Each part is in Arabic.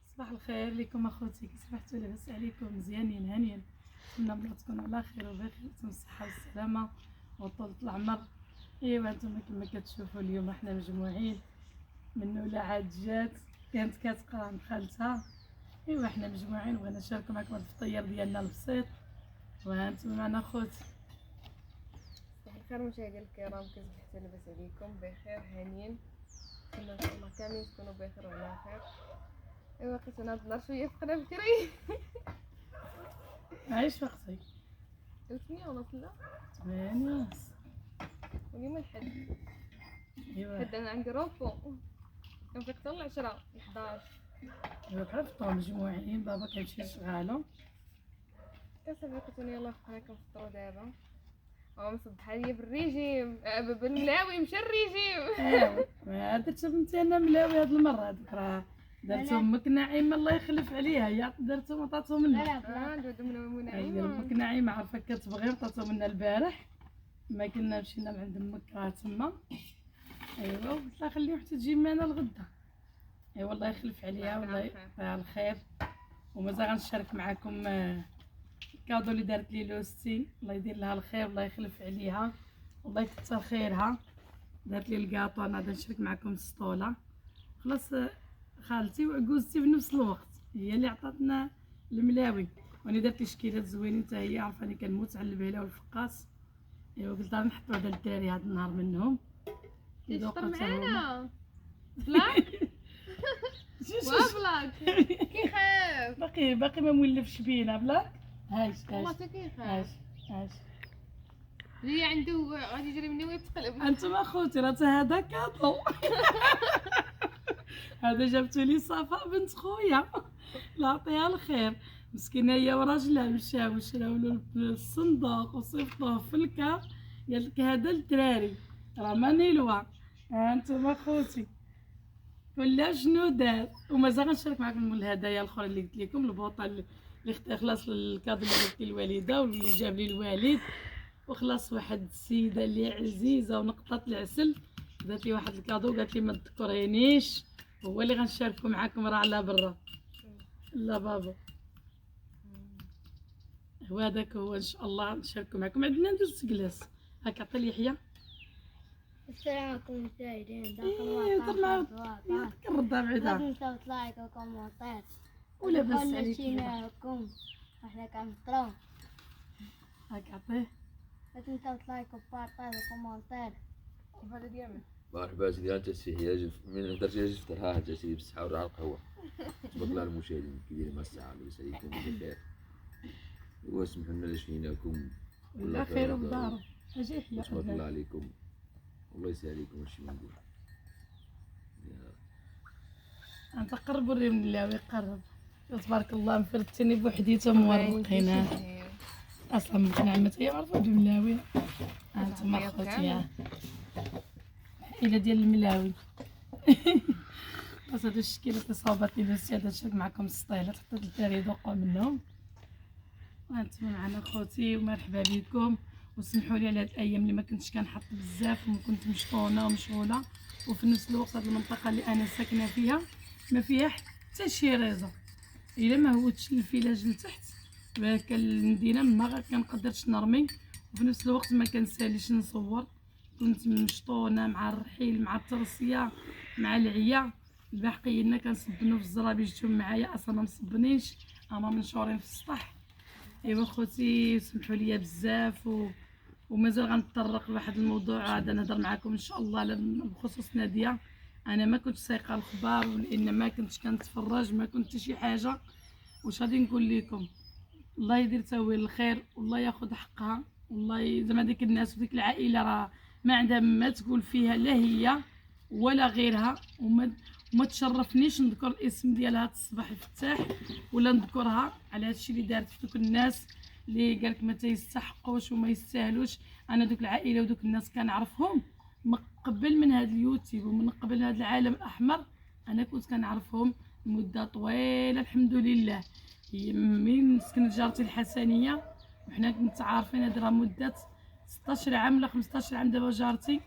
صباح الخير لكم اخوتي، كي صبحتوا لاباس عليكم؟ مزيانين هانيين؟ نتمنى بلا تكونوا على خير وبخير، الصحه والسلامه وطولة العمر. ايوا نتوما كما كتشوفوا اليوم احنا مجموعين من ولاد جات كانت كتقرا عند خالتها. ايوا احنا مجموعين بغينا نشاركوا معكم هذا الفطير ديالنا البسيط، وهانتوما معنا خوتي. صباح الخير مشاهدينا الكرام، كي صبحتوا لاباس عليكم؟ بخير هانيين؟ نتمنى ان شاء الله كاملين تكونوا بخير وعلى خير. ايوا لقيت انا هاد النهار شويه فقنا بكري. عايش اختي؟ 8 ونص لا 8. واليوم الحد. ايوا الحد انا عندي روبو، كنفيق حتى 10 11. ايوا كنفطروا مجموعين، بابا كيمشي لشغالو. كنصافي قلت انا يلاه بقينا كنفطروا دابا. هو مصبحه ليا بالريجيم، بالملاوي مشى الريجيم. ايوا درت بنتي انا ملاوي هاد المره، هذيك راه درت امك نعيمه الله يخلف عليها، هي درتهم عطاتهم لنا. لا ندوزو من هي منعيمه. امك نعيمه عارفه كتبغي عطاتهم لنا البارح، ما كنا مشينا لعند امك راه تما. ايوا قلت لها خليهم حتى تجي معنا الغدا. ايوا الله يخلف عليها والله يعطيها الخير. ومازال غنشارك معكم الكادو اللي دارت لي لوستي، الله يدير لها الخير والله يخلف عليها والله يكثر خيرها. دارت لي الكاطو، انا غادي نشارك معكم السطوله. خلاص خالتي وعكوزتي في نفس الوقت هي اللي عطاتنا الملاوي، وانا درت لي شكيلات زوينين حتى هي عارفاني كنموت على البهله والفقاص. ايوا قلت لها نحطو هذا الدراري هذا النهار منهم تفطر معانا بلاك وابلاك كيخاف باقي ما مولفش بينا بلاك. هايش والله هايش حتى كيخاف. هايش هايش اللي عنده غادي يجري مني ويتقلب. انتم اخوتي راه هذا كاطو. هذا جابتو لي صفاء بنت خويا الله يعطيها الخير، مسكينه هي وراجلها مشاو شراو له الصندوق وصيفطوه في الكار، قال لك هذا الدراري راه ماني لوا. انتم اخوتي ولا شنو دار. ومازال غنشارك معكم الهدايا الاخرى اللي قلت لكم، البوطه اللي خلاص الكادو اللي درت للوالده واللي جاب لي الوالد، وخلاص واحد السيده اللي عزيزه ونقطه العسل درت لي واحد الكادو قالت لي ما تذكرينيش، هو اللي غنشاركو معكم راه على برا. لا بابا هو هذاك هو ان شاء الله نشاركو معكم. عندنا ندوز كلاس هاك عطي لي يحيى. السلام عليكم مشاهدين داخل يا كرضا بعدا لا تنسوا لايك وكومنتات ولا بس كل عليك شي معكم احنا كنفطرو. هاك عطيه. لا تنسوا لايك وبارطاج وكومنتات. هذا ديالنا مرحبا سيدي، انت سي يجب من درت يجب ترها انت سيدي بالصحه والراحه القهوه. تبارك الله المشاهدين كي دايرين مع الساعه الله يسعدكم بخير، واسمحوا لنا لشفيناكم ولا خير بدارو. اجي يحيى تبارك الله عليكم والله يسعدكم هادشي ما نقول. انت قرب وري من الله ويقرب. تبارك الله مفرتيني بوحديتهم مورقين اصلا مقنعمه هي معروفه بالملاوي. انتم اخوتي الى ديال الملاوي. بس هادو الشكيلات اللي صاوبات لي بس هذا نشارك معكم السطيلات حطيت الدراري يذوقوا منهم. وانتم معنا خوتي ومرحبا بكم، وسمحوا لي على هاد الايام اللي ما كنتش كنحط بزاف وكنت مشطونه ومشغوله، وفي نفس الوقت هاد المنطقه اللي انا ساكنه فيها ما فيها حتى شي ريزو، الا ما هوتش الفيلاج لتحت هكا المدينه ما كنقدرش نرمي، وفي نفس الوقت ما كنساليش نصور. كنت مشطونه مع الرحيل مع الترسيه مع العيا. البارح قيلنا كنصبنو في الزرابي جيتهم معايا اصلا ما مصبنيش، اما منشورين في السطح. ايوا خوتي سمحوا لي بزاف ومازال غنتطرق لواحد الموضوع هذا نهضر معكم ان شاء الله بخصوص ناديه. انا ما كنتش سايقه الخبار لان ما كنتش كنتفرج، ما كنت شي حاجه. واش غادي نقول لكم؟ الله يدير تاويل الخير والله ياخذ حقها، والله زعما ديك الناس وديك العائله راه ما عندها ما تقول فيها لا هي ولا غيرها. وما تشرفنيش نذكر الاسم ديالها الصباح الفتاح ولا نذكرها على هادشي اللي دارت في دوك الناس اللي قالك ما تيستحقوش وما يستاهلوش. انا دوك العائله ودوك الناس كنعرفهم من قبل من هذا اليوتيوب ومن قبل من هذا العالم الاحمر، انا كنت كنعرفهم مده طويله الحمد لله. هي من سكنت جارتي الحسنيه وحنا كنت عارفين هاد راه مده 16 عام ولا 15 عام دابا جارتي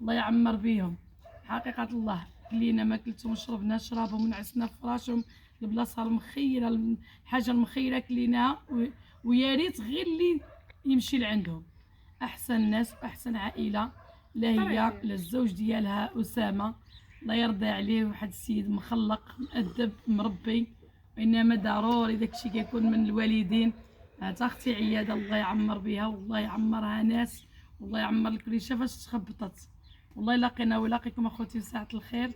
الله يعمر بيهم حقيقه الله. كلينا ما كلتهم شربنا شرابهم ونعسنا في فراشهم، البلاصه المخيره الحاجه المخيره كليناها ويا ريت غير اللي يمشي لعندهم. احسن ناس واحسن عائله لا هي لا الزوج ديالها اسامه الله يرضي عليه، واحد السيد مخلق مؤدب مربي، وانما ضروري داكشي كيكون من الوالدين. تا اختي عياده الله يعمر بها والله يعمرها ناس والله يعمر الكريشه فاش تخبطت. والله لاقينا ولاقيكم اخوتي ساعه الخير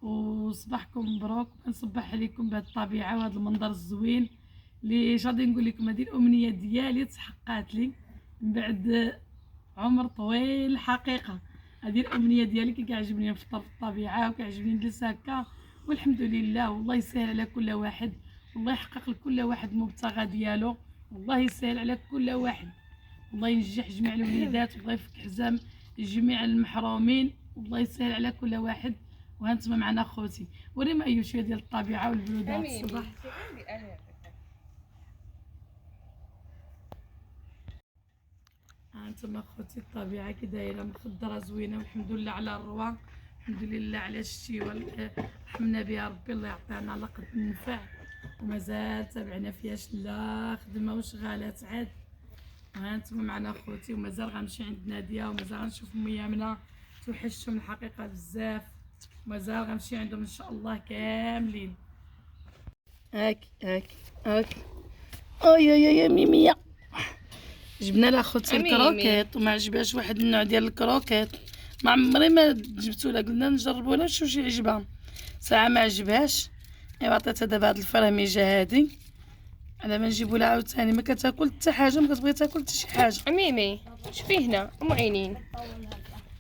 وصباحكم مبروك، كنصبح عليكم بهذه الطبيعه وهذا المنظر الزوين اللي غادي نقول لكم هذه الامنيه ديالي تحققت لي من بعد عمر طويل. الحقيقه هذه الامنيه ديالي كيعجبني نفطر في الطبيعه وكيعجبني نجلس هكا، والحمد لله والله يسهل على كل واحد، والله يحقق لكل واحد المبتغى ديالو، والله يسهل على كل واحد، والله ينجح جميع الوليدات، والله يفك حزام جميع المحرومين، والله يسهل على كل واحد. وهانتما معنا خوتي وريما اي شويه ديال الطبيعه والبرودات الصباح. هانتما خوتي الطبيعه كي دايره مخضره زوينه والحمد لله على الروى، الحمد لله على الشتي رحمنا بها ربي الله يعطينا على قد النفع، ومازال تابعنا فيها لا خدمه وشغالات عاد. وهانتما معنا خوتي ومازال غنمشي عند ناديه ومازال غنشوف ميامنا توحشتهم الحقيقه بزاف، ومازال غنمشي عندهم ان شاء الله كاملين. هاك يا ميميه جبنا لها خوتي الكروكيت وما عجبهاش واحد النوع ديال الكروكيت، ما عمري ما جبتو لها، قلنا نجربوا لها نشوف شي عجبها، ساعه ما عجبهاش ايوا عطيتها دابا هاد الفراميجه هادي على ما نجيبوا لها عاوتاني ما كتاكل حتى حاجه، ما كتبغي تاكل حتى شي حاجه. ميمي شوفي هنا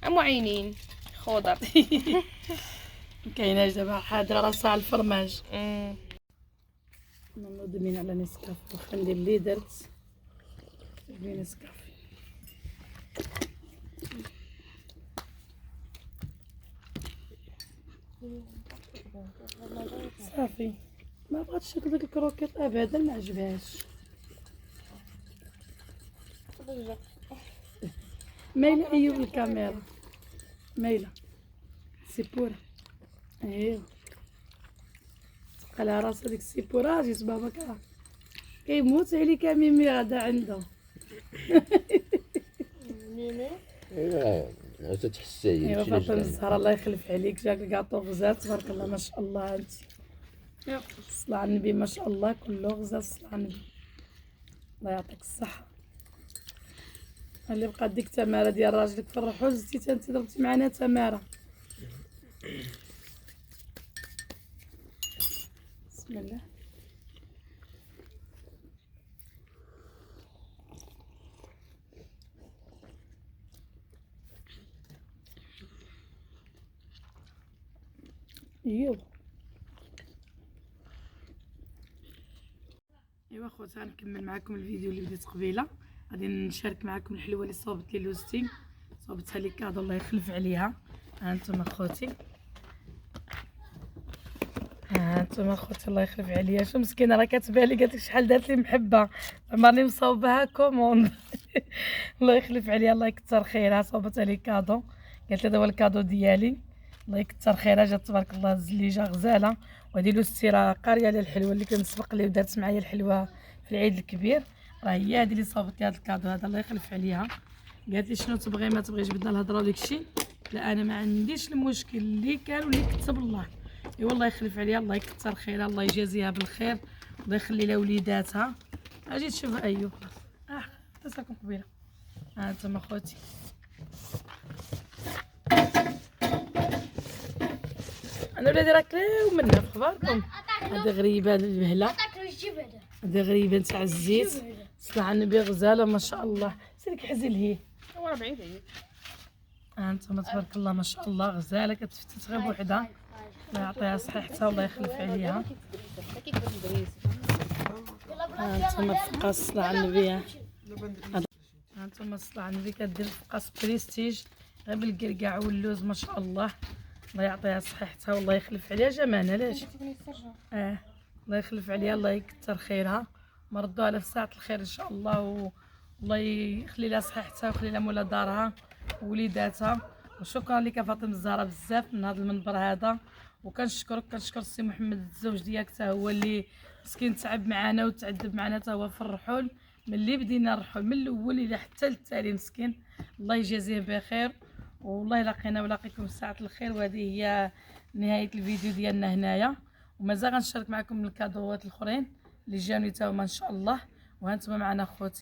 ام عينين خضر كايناش دابا حاضره راسها على الفرماج. مدمنين على نسكافي، واخا ندير اللي درت ندير نسكافي. صافي ما بغاتش تاكل داك الكروكيط ابدا، ما عجبهاش. مايله ايوب الكاميرا مايله سيبورا ايوا على راسها ديك السيبورا جيت باباك راه كيموت عليك ميمي غدا عنده. ميمي ايوا تتحسي ايوا فاطمه الزهراء الله يخلف عليك، جاك الكاطو غزال تبارك الله ما شاء الله. انت الصلاة على النبي ما شاء الله كله غزال، الصلاة على النبي الله يعطيك الصحة. اللي بقات ديك تمارة ديال راجلك في الرحول زدتي انت ضربتي معنا تمارة. بسم الله. ايوا خوتي غنكمل معكم الفيديو اللي بديت قبيله، غادي نشارك معكم الحلوه اللي صوبت لي لوزتي، صوبتها لي كادو الله يخلف عليها. ها انتم خوتي، ها انتم خوتي الله يخلف عليا. شو مسكينه راه كتبان لي قالت لك شحال دارت لي محبه، عمرني مصوبها كوموند الله يخلف عليها الله يكثر خيرها. صوبتها لي كادو، قالت لي هذا هو الكادو ديالي الله يكثر خيرها، جات تبارك الله الزليجه غزاله. وهذه لوستي راه قاريه على الحلوه اللي كنسبق لي ودارت معايا الحلوه في العيد الكبير، راه هي هذه اللي صوبت لي هذا الكادو هذا الله يخلف عليها. قالت لي شنو تبغي ما تبغيش بدنا الهضره وداك الشيء، لا انا ما عنديش المشكل اللي كان واللي كتب الله. ايوا الله يخلف عليها الله يكثر خيرها الله يجازيها بالخير الله يخلي لها وليداتها. اجي تشوف ايوب تساكم قبيله. ها انتم اخوتي انا ولادي راه كلاو منها في اخباركم. هذه غريبه هذه البهله، هذه غريبه نتاع الزيت صلاه على النبي غزاله ما شاء الله. سيرك حزل هي هو راه بعيد عليك. ها انتم تبارك الله ما شاء الله غزاله كتفتت غير بوحدها الله يعطيها صحيحتها والله يخلف عليها. ها انتم الفقاس الصلاه على النبي، ها انتم الصلاه على النبي كدير الفقاس بريستيج غير بالكركاع واللوز ما شاء الله الله يعطيها صحيحتها والله يخلف عليها. جمانه علاش الله يخلف عليها الله يكثر خيرها، مردوها على في ساعه الخير ان شاء الله، والله يخلي لها صحيحتها ويخلي لها مولا دارها ووليداتها. وشكرا لك فاطمه الزهراء بزاف من هذا المنبر هذا، كنشكر السي محمد الزوج ديالك حتى هو اللي مسكين تعب معنا وتعذب معنا حتى هو في الرحول. ملي بدينا الرحول من الاول الى حتى للتالي مسكين، الله يجازيه بخير والله يلاقينا ولاقيكم ساعة الخير. وهذه هي نهاية الفيديو ديالنا هنايا، ومازال غنشارك معكم الكادوات الاخرين اللي جاوني تا هما ان شاء الله. وهانتوما معنا خوتي.